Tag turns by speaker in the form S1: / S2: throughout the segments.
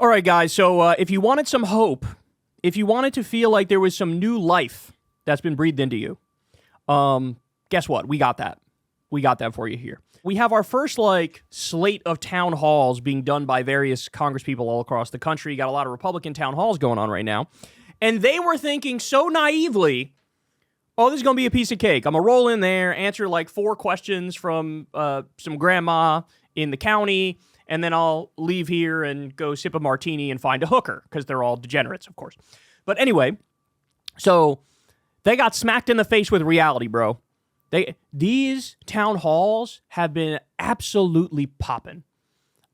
S1: All right, guys, so if you wanted some hope, if you wanted to feel like there was some new life that's been breathed into you, guess what? We got that. We got that for you here. We have our first, slate of town halls being done by various congresspeople all across the country. You got a lot of Republican town halls going on right now. And they were thinking so naively, oh, this is going to be a piece of cake. I'm going to roll in there, answer 4 questions from some grandma in the county, and then I'll leave here and go sip a martini and find a hooker, because they're all degenerates, of course. But anyway, so they got smacked in the face with reality, bro. These town halls have been absolutely popping.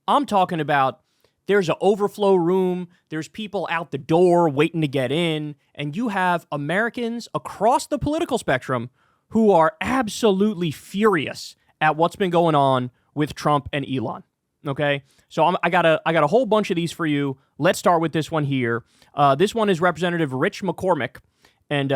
S1: I'm talking about there's an overflow room, there's people out the door waiting to get in, and you have Americans across the political spectrum who are absolutely furious at what's been going on with Trump and Elon. Okay, so I got a whole bunch of these for you. Let's start with this one here. This one is Representative Rich McCormick, and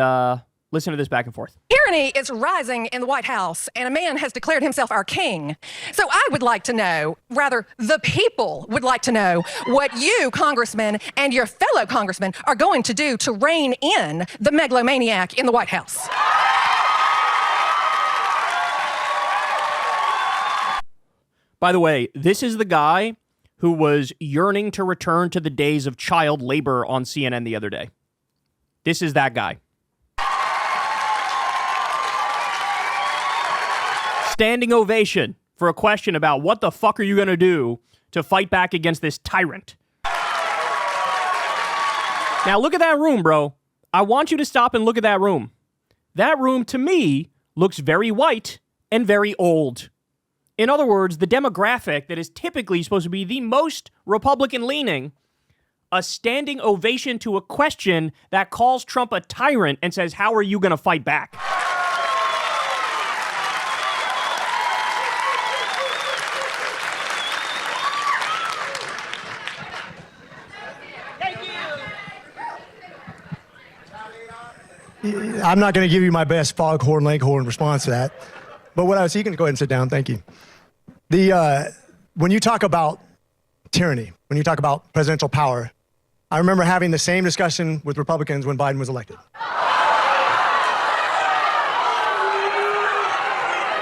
S1: listen to this back and forth.
S2: Tyranny is rising in the White House, and a man has declared himself our king. So I would like to know, rather, the people would like to know what you, congressmen, and your fellow congressmen are going to do to rein in the megalomaniac in the White House.
S1: By the way, this is the guy who was yearning to return to the days of child labor on CNN the other day. This is that guy. Standing ovation for a question about what the fuck are you going to do to fight back against this tyrant. Now look at that room, bro. I want you to stop and look at that room. That room, to me, looks very white and very old. In other words, the demographic that is typically supposed to be the most Republican-leaning, a standing ovation to a question that calls Trump a tyrant and says, how are you going to fight back?
S3: I'm not going to give you my best foghorn leghorn response to that. But what I was, you can go ahead and sit down. Thank you. When you talk about tyranny, when you talk about presidential power, I remember having the same discussion with Republicans when Biden was elected.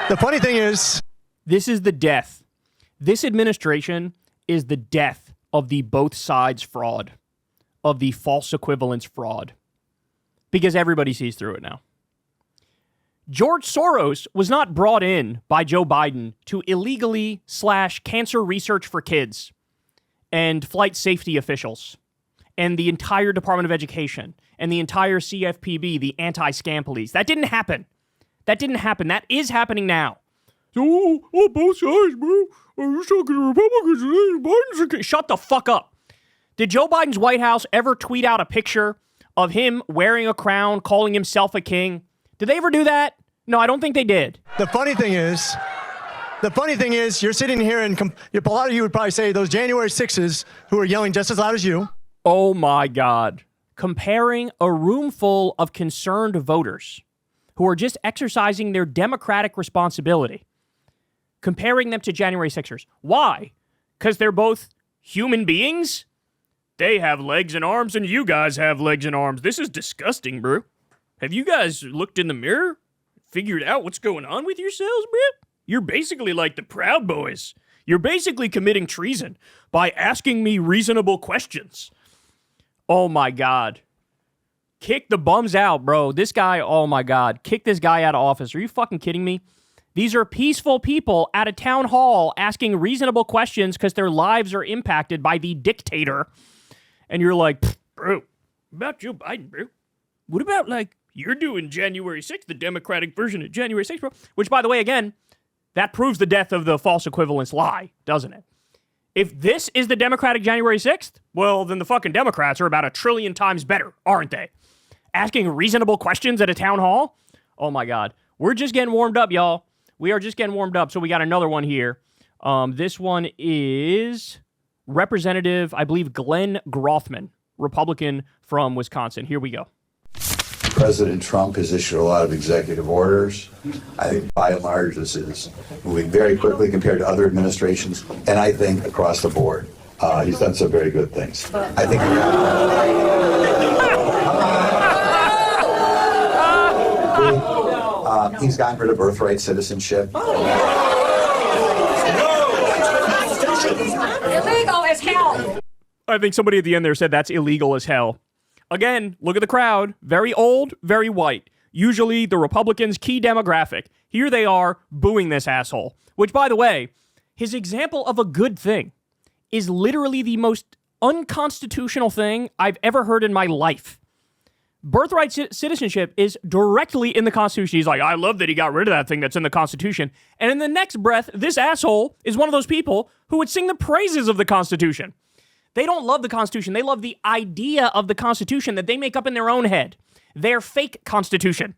S3: The funny thing is,
S1: this is the death. This administration is the death of the both sides fraud, of the false equivalence fraud, because everybody sees through it now. George Soros was not brought in by Joe Biden to illegally / cancer research for kids and flight safety officials and the entire Department of Education and the entire CFPB, the anti-scam police. That didn't happen. That didn't happen. That is happening now. So, both sides, bro. Are you talking to Republicans? Biden's Shut the fuck up. Did Joe Biden's White House ever tweet out a picture of him wearing a crown, calling himself a king? Did they ever do that? No, I don't think they did.
S3: The funny thing is, you're sitting here and a lot of you would probably say those January 6s who are yelling just as loud as you.
S1: Oh my God. Comparing a room full of concerned voters who are just exercising their democratic responsibility, comparing them to January 6ers. Why? Because they're both human beings? They have legs and arms and you guys have legs and arms. This is disgusting, bro. Have you guys looked in the mirror? Figured out what's going on with yourselves, bro? You're basically like the Proud Boys. You're basically committing treason by asking me reasonable questions. Oh my God. Kick the bums out, bro. This guy, oh my God. Kick this guy out of office. Are you fucking kidding me? These are peaceful people at a town hall asking reasonable questions because their lives are impacted by the dictator. And you're like, bro, about Joe Biden, bro? What about, you're doing January 6th, the Democratic version of January 6th, bro? Which, by the way, again, that proves the death of the false equivalence lie, doesn't it? If this is the Democratic January 6th, well, then the fucking Democrats are about 1 trillion times better, aren't they? Asking reasonable questions at a town hall? Oh, my God. We're just getting warmed up, y'all. We are just getting warmed up, so we got another one here. This one is Representative, I believe, Glenn Grothman, Republican from Wisconsin. Here we go.
S4: President Trump has issued a lot of executive orders. I think by and large this is moving very quickly compared to other administrations, and I think across the board. He's done some very good things. I think he's gotten rid of birthright citizenship.
S2: Illegal as hell.
S1: I think somebody at the end there said that's illegal as hell. Again, look at the crowd. Very old, very white. Usually the Republicans' key demographic. Here they are booing this asshole. Which, by the way, his example of a good thing is literally the most unconstitutional thing I've ever heard in my life. Birthright citizenship is directly in the Constitution. He's like, I love that he got rid of that thing that's in the Constitution. And in the next breath, this asshole is one of those people who would sing the praises of the Constitution. They don't love the Constitution. They love the idea of the Constitution that they make up in their own head. Their fake Constitution.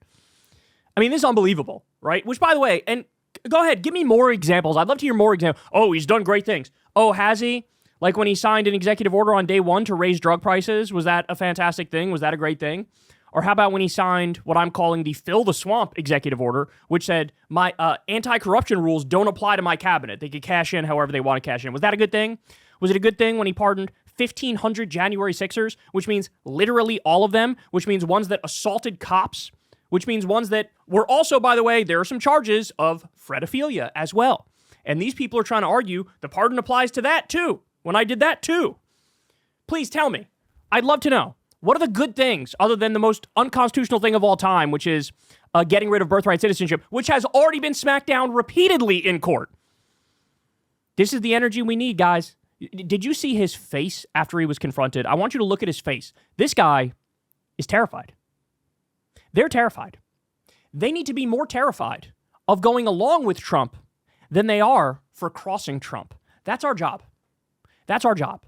S1: I mean, this is unbelievable, right? Which, by the way, and go ahead, give me more examples. I'd love to hear more examples. Oh, he's done great things. Oh, has he? Like when he signed an executive order on day one to raise drug prices. Was that a fantastic thing? Was that a great thing? Or how about when he signed what I'm calling the Fill the Swamp executive order, which said my anti-corruption rules don't apply to my cabinet. They could cash in however they want to cash in. Was that a good thing? Was it a good thing when he pardoned 1,500 January 6ers, which means literally all of them, which means ones that assaulted cops, which means ones that were also, by the way, there are some charges of fredophilia as well. And these people are trying to argue the pardon applies to that too, when I did that too. Please tell me. I'd love to know. What are the good things other than the most unconstitutional thing of all time, which is getting rid of birthright citizenship, which has already been smacked down repeatedly in court? This is the energy we need, guys. Did you see his face after he was confronted? I want you to look at his face. This guy is terrified. They're terrified. They need to be more terrified of going along with Trump than they are for crossing Trump. That's our job. That's our job.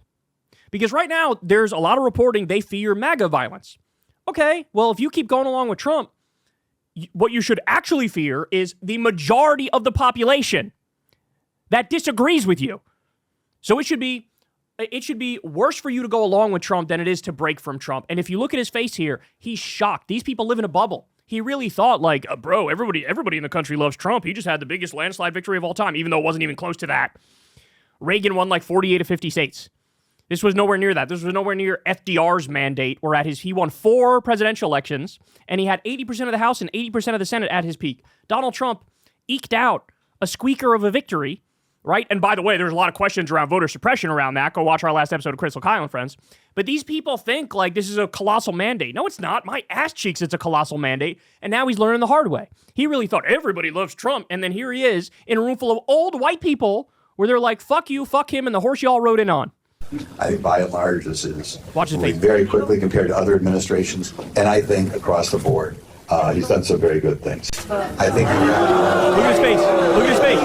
S1: Because right now, there's a lot of reporting they fear MAGA violence. Okay, well, if you keep going along with Trump, what you should actually fear is the majority of the population that disagrees with you. So it should be worse for you to go along with Trump than it is to break from Trump. And if you look at his face here, he's shocked. These people live in a bubble. He really thought like, bro, everybody in the country loves Trump. He just had the biggest landslide victory of all time, even though it wasn't even close to that. Reagan won like 48 of 50 states. This was nowhere near that. This was nowhere near FDR's mandate, where he won 4 presidential elections, and he had 80% of the House and 80% of the Senate at his peak. Donald Trump eked out a squeaker of a victory, right? And by the way, there's a lot of questions around voter suppression around that. Go watch our last episode of Crystal Kyle and Friends. But these people think like this is a colossal mandate. No, it's not. My ass cheeks, it's a colossal mandate. And now he's learning the hard way. He really thought everybody loves Trump. And then here he is in a room full of old white people where they're like, fuck you, fuck him, and the horse y'all rode in on.
S4: I think by and large, this is
S1: moving
S4: very quickly compared to other administrations, and I think across the board, he's done some very good things. I think.
S1: Look at his face. Look at his face.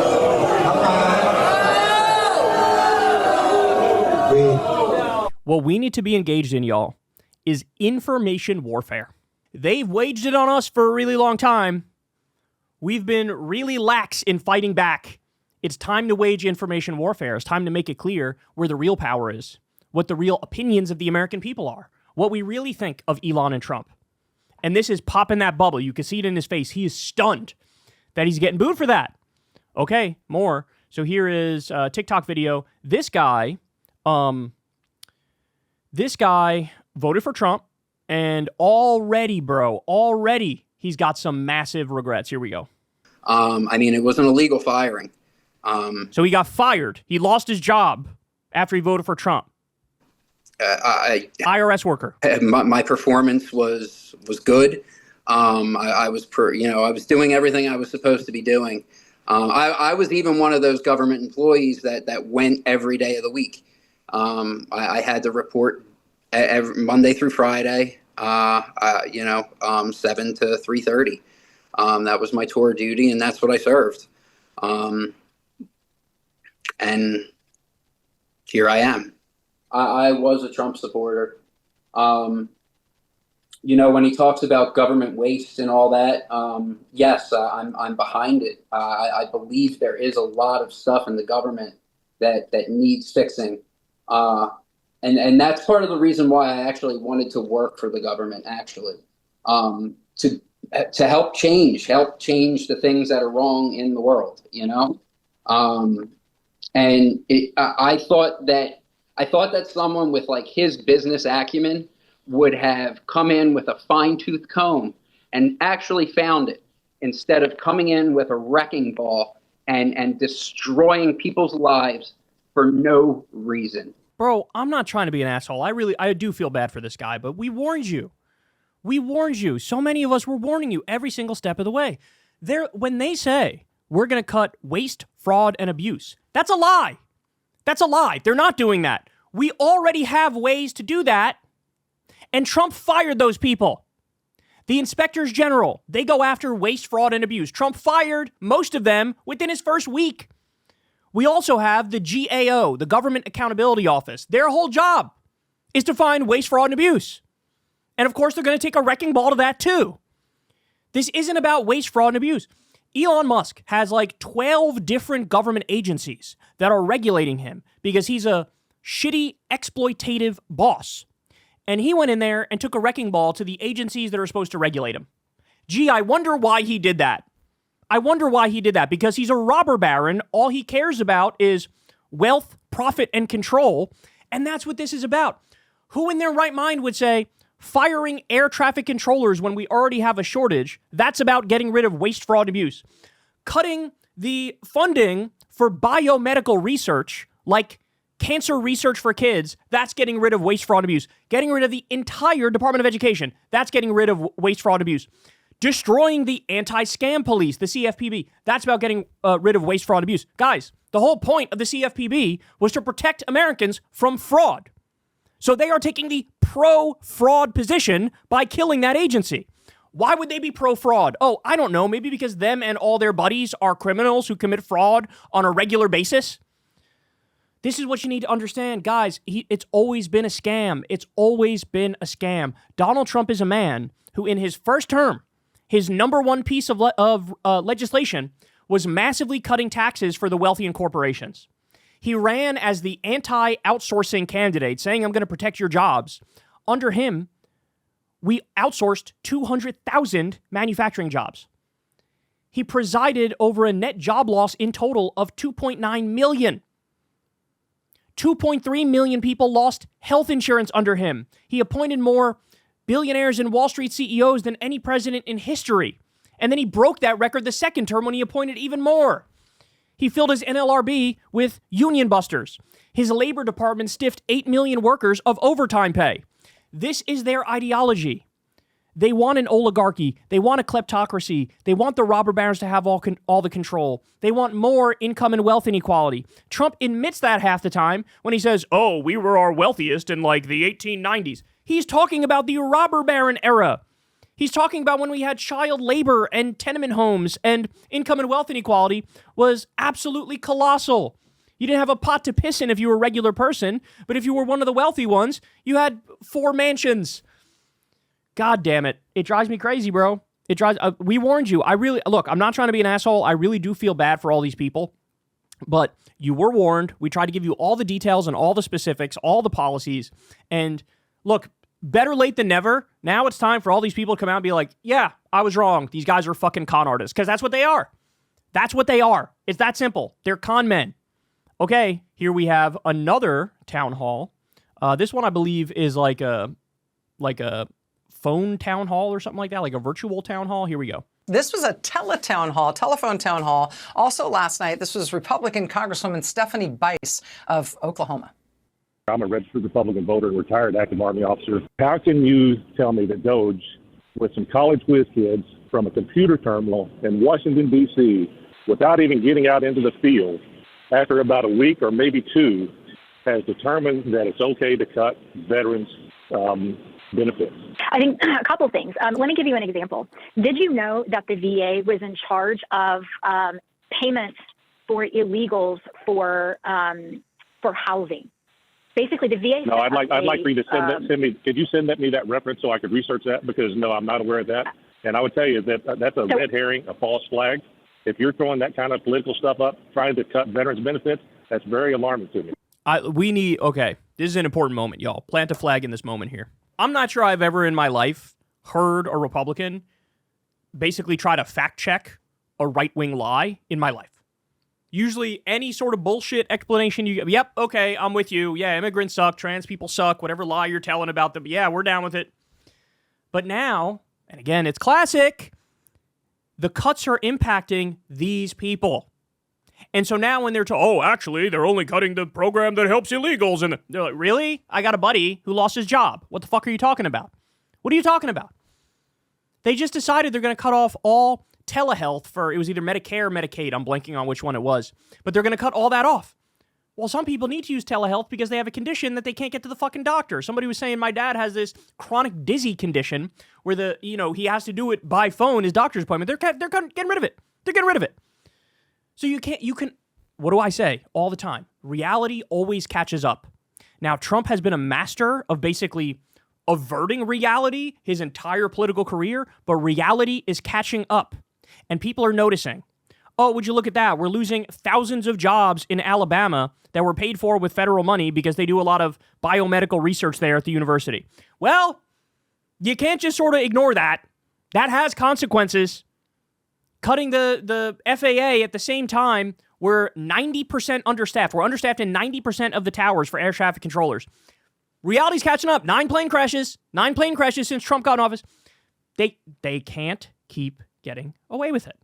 S1: What we need to be engaged in, y'all, is information warfare. They've waged it on us for a really long time. We've been really lax in fighting back. It's time to wage information warfare. It's time to make it clear where the real power is, what the real opinions of the American people are, what we really think of Elon and Trump. And this is popping that bubble. You can see it in his face. He is stunned that he's getting booed for that. Okay, more. So here is a TikTok video. This guy voted for Trump, and already he's got some massive regrets. Here we go.
S5: It wasn't a legal firing.
S1: So he got fired. He lost his job after he voted for Trump. IRS worker.
S5: My performance was good. I was doing everything I was supposed to be doing. I was even one of those government employees that went every day of the week. I had to report every Monday through Friday, 7 to 3:30. That was my tour duty, and that's what I served. And here I am. I was a Trump supporter. When he talks about government waste and all that, yes, I'm behind it. I believe there is a lot of stuff in the government that needs fixing. And that's part of the reason why I actually wanted to work for the government, to help change the things that are wrong in the world, I thought that I thought that someone with like his business acumen would have come in with a fine-tooth comb and actually found it, instead of coming in with a wrecking ball and destroying people's lives for no reason.
S1: Bro, I'm not trying to be an asshole. I do feel bad for this guy, but we warned you. We warned you. So many of us were warning you every single step of the way. When they say we're going to cut waste, fraud, and abuse, that's a lie. That's a lie. They're not doing that. We already have ways to do that, and Trump fired those people. The inspectors general, they go after waste, fraud, and abuse. Trump fired most of them within his first week. We also have the GAO, the Government Accountability Office. Their whole job is to find waste, fraud, and abuse. And of course, they're going to take a wrecking ball to that too. This isn't about waste, fraud, and abuse. Elon Musk has like 12 different government agencies that are regulating him because he's a shitty, exploitative boss. And he went in there and took a wrecking ball to the agencies that are supposed to regulate him. Gee, I wonder why he did that. I wonder why he did that, because he's a robber baron. All he cares about is wealth, profit, and control. And that's what this is about. Who in their right mind would say firing air traffic controllers when we already have a shortage, that's about getting rid of waste, fraud, and abuse? Cutting the funding for biomedical research, like cancer research for kids, that's getting rid of waste, fraud, and abuse. Getting rid of the entire Department of Education, that's getting rid of waste, fraud, and abuse. Destroying the anti-scam police, the CFPB, that's about getting rid of waste, fraud, and abuse. Guys, the whole point of the CFPB was to protect Americans from fraud. So they are taking the pro-fraud position by killing that agency. Why would they be pro-fraud? Oh, I don't know. Maybe because them and all their buddies are criminals who commit fraud on a regular basis. This is what you need to understand, guys. It's always been a scam. It's always been a scam. Donald Trump is a man who, in his first term, his number one piece of legislation was massively cutting taxes for the wealthy and corporations. He ran as the anti-outsourcing candidate, saying, I'm going to protect your jobs. Under him, we outsourced 200,000 manufacturing jobs. He presided over a net job loss in total of 2.9 million. 2.3 million people lost health insurance under him. He appointed more billionaires and Wall Street CEOs than any president in history. And then he broke that record the second term when he appointed even more. He filled his NLRB with union busters. His labor department stiffed 8 million workers of overtime pay. This is their ideology. They want an oligarchy. They want a kleptocracy. They want the robber barons to have all the control. They want more income and wealth inequality. Trump admits that half the time when he says, oh, we were our wealthiest in like the 1890s. He's talking about the robber baron era. He's talking about when we had child labor and tenement homes, and income and wealth inequality was absolutely colossal. You didn't have a pot to piss in if you were a regular person, but if you were one of the wealthy ones, you had 4 mansions. God damn it. It drives me crazy, bro. We warned you. Look, I'm not trying to be an asshole. I really do feel bad for all these people, but you were warned. We tried to give you all the details and all the specifics, all the policies. And look, better late than never. Now it's time for all these people to come out and be like, yeah, I was wrong. These guys are fucking con artists. Because that's what they are. That's what they are. It's that simple. They're con men. Okay, here we have another town hall. This one, I believe, is like a phone town hall or something like that, like a virtual town hall. Here we go.
S6: This was a telephone town hall. Also last night, this was Republican Congresswoman Stephanie Bice of Oklahoma.
S7: I'm a registered Republican voter, retired active Army officer. How can you tell me that DOGE, with some college whiz kids from a computer terminal in Washington, D.C., without even getting out into the field, after about a week or maybe 2, has determined that it's okay to cut veterans' benefits?
S8: I think a couple things. Let me give you an example. Did you know that the VA was in charge of payments for illegals for housing? Basically, the VA.
S7: No, I'd like for you to send me. Could you send me that reference so I could research that? Because no, I'm not aware of that. And I would tell you that that's a red herring, a false flag. If you're throwing that kind of political stuff up, trying to cut veterans' benefits, that's very alarming to me.
S1: Okay, this is an important moment, y'all. Plant a flag in this moment here. I'm not sure I've ever in my life heard a Republican basically try to fact check a right-wing lie in my life. Usually any sort of bullshit explanation you get, yep, okay, I'm with you. Yeah, immigrants suck, trans people suck, whatever lie you're telling about them. Yeah, we're down with it. But now, and again, it's classic, the cuts are impacting these people. And so now when they're told, oh, actually, they're only cutting the program that helps illegals. And they're like, really? I got a buddy who lost his job. What the fuck are you talking about? What are you talking about? They just decided they're going to cut off all telehealth for, it was either Medicare or Medicaid. I'm blanking on which one it was. But they're going to cut all that off. Well, some people need to use telehealth because they have a condition that they can't get to the fucking doctor. Somebody was saying my dad has this chronic dizzy condition where he has to do it by phone, his doctor's appointment. They're getting rid of it. They're getting rid of it. So you can, what do I say all the time? Reality always catches up. Now, Trump has been a master of basically averting reality his entire political career, but reality is catching up. And people are noticing, oh, would you look at that? We're losing thousands of jobs in Alabama that were paid for with federal money because they do a lot of biomedical research there at the university. Well, you can't just sort of ignore that. That has consequences. Cutting the FAA at the same time, we're 90% understaffed. We're understaffed in 90% of the towers for air traffic controllers. Reality's catching up. 9 plane crashes since Trump got in office. They can't keep getting away with it.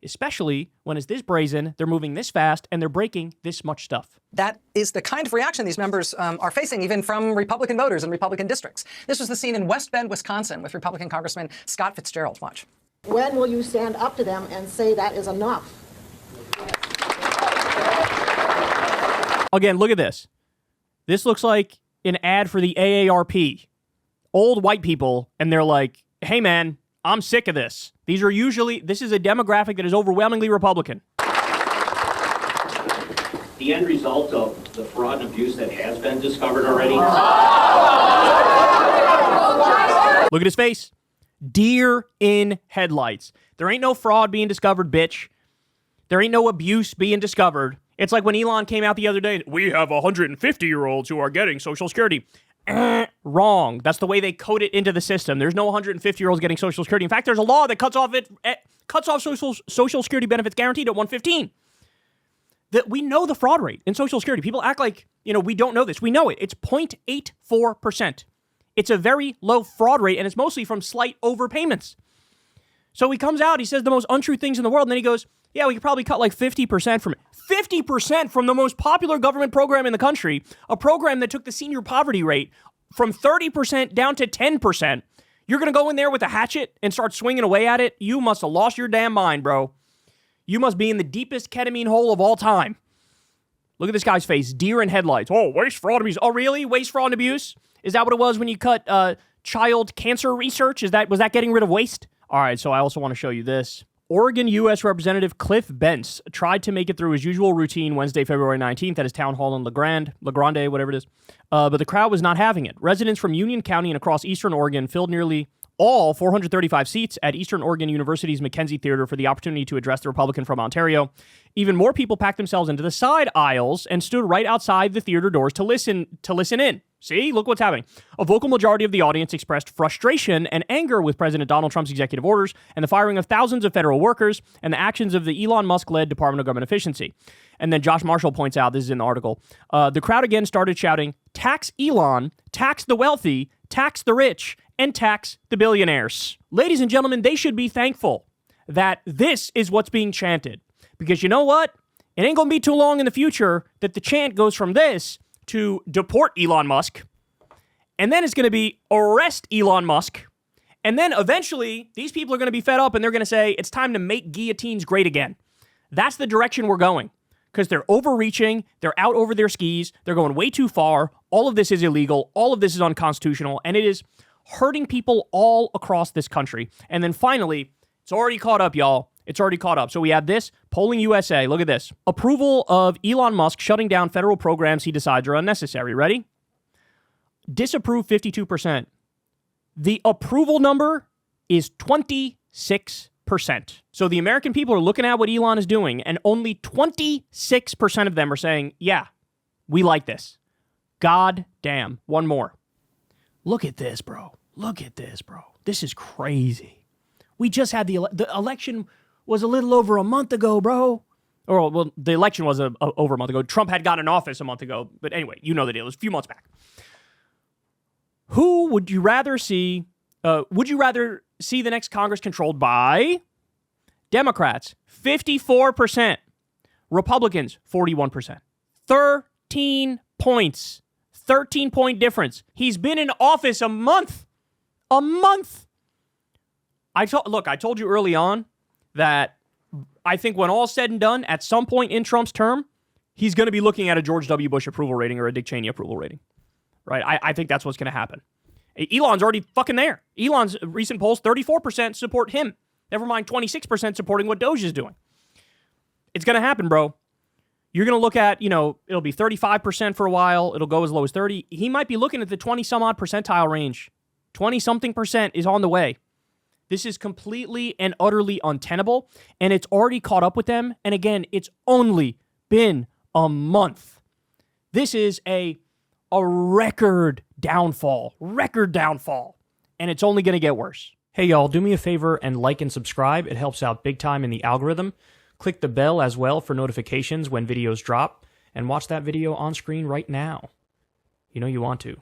S1: Especially when it's this brazen, they're moving this fast, and they're breaking this much stuff.
S6: That is the kind of reaction these members are facing, even from Republican voters in Republican districts. This was the scene in West Bend, Wisconsin, with Republican Congressman Scott Fitzgerald. Watch.
S9: When will you stand up to them and say that is enough?
S1: Again, look at this. This looks like an ad for the AARP. Old white people, and they're like, hey man, I'm sick of this. This is a demographic that is overwhelmingly Republican.
S10: The end result of the fraud and abuse that has been discovered already.
S1: Look at his face. Deer in headlights. There ain't no fraud being discovered, bitch. There ain't no abuse being discovered. It's like when Elon came out the other day, we have 150-year-olds who are getting Social Security. Wrong. That's the way they code it into the system. There's no 150-year-olds getting Social Security. In fact, there's a law that cuts off Social Security benefits guaranteed at 115. That we know the fraud rate in Social Security. People act like, we don't know this. We know it. It's 0.84%. It's a very low fraud rate, and it's mostly from slight overpayments. So he comes out, he says the most untrue things in the world, and then he goes, yeah, we could probably cut like 50% from it. 50% from the most popular government program in the country, a program that took the senior poverty rate from 30% down to 10%. You're going to go in there with a hatchet and start swinging away at it? You must have lost your damn mind, bro. You must be in the deepest ketamine hole of all time. Look at this guy's face. Deer in headlights. Oh, waste, fraud, abuse. Oh, really? Waste, fraud, and abuse? Is that what it was when you cut child cancer research? Was that getting rid of waste? All right, so I also want to show you this. Oregon U.S. Representative Cliff Bentz tried to make it through his usual routine Wednesday, February 19th at his town hall in La Grande, whatever it is. But the crowd was not having it. Residents from Union County and across eastern Oregon filled nearly all 435 seats at Eastern Oregon University's Mackenzie Theater for the opportunity to address the Republican from Ontario. Even more people packed themselves into the side aisles and stood right outside the theater doors to listen in. See, look what's happening. A vocal majority of the audience expressed frustration and anger with President Donald Trump's executive orders and the firing of thousands of federal workers and the actions of the Elon Musk-led Department of Government Efficiency. And then Josh Marshall points out, this is in the article, the crowd again started shouting, tax Elon, tax the wealthy, tax the rich, and tax the billionaires. Ladies and gentlemen, they should be thankful that this is what's being chanted. Because you know what? It ain't going to be too long in the future that the chant goes from this to deport Elon Musk, and then it's going to be arrest Elon Musk, and then eventually these people are going to be fed up and they're going to say it's time to make guillotines great again. That's the direction we're going because they're overreaching, they're out over their skis, they're going way too far. All of this is illegal, all of this is unconstitutional, and it is hurting people all across this country. And then finally, it's already caught up, y'all. It's already caught up. So we have this, Polling USA, look at this. Approval of Elon Musk shutting down federal programs he decides are unnecessary. Ready? Disapprove 52%. The approval number is 26%. So the American people are looking at what Elon is doing, and only 26% of them are saying, yeah, we like this. God damn. One more. Look at this, bro. Look at this, bro. This is crazy. We just had the election was a little over a month ago, bro. Or, well, the election was over a month ago. Trump had gotten in office a month ago. But anyway, you know the deal. It was a few months back. Who would you rather see? Would you rather see the next Congress controlled by Democrats, 54%, Republicans, 41%, 13 points, 13-point difference. He's been in office a month. A month. I told you early on that I think when all's said and done, at some point in Trump's term, he's going to be looking at a George W. Bush approval rating or a Dick Cheney approval rating. Right? I think that's what's going to happen. Elon's already fucking there. Elon's recent polls, 34% support him. Never mind 26% supporting what DOGE is doing. It's going to happen, bro. You're going to look at, it'll be 35% for a while. It'll go as low as 30. He might be looking at the 20-some-odd percentile range. 20-something% is on the way. This is completely and utterly untenable, and it's already caught up with them. And again, it's only been a month. This is a record downfall, and it's only going to get worse. Hey, y'all, do me a favor and like and subscribe. It helps out big time in the algorithm. Click the bell as well for notifications when videos drop, and watch that video on screen right now. You know you want to.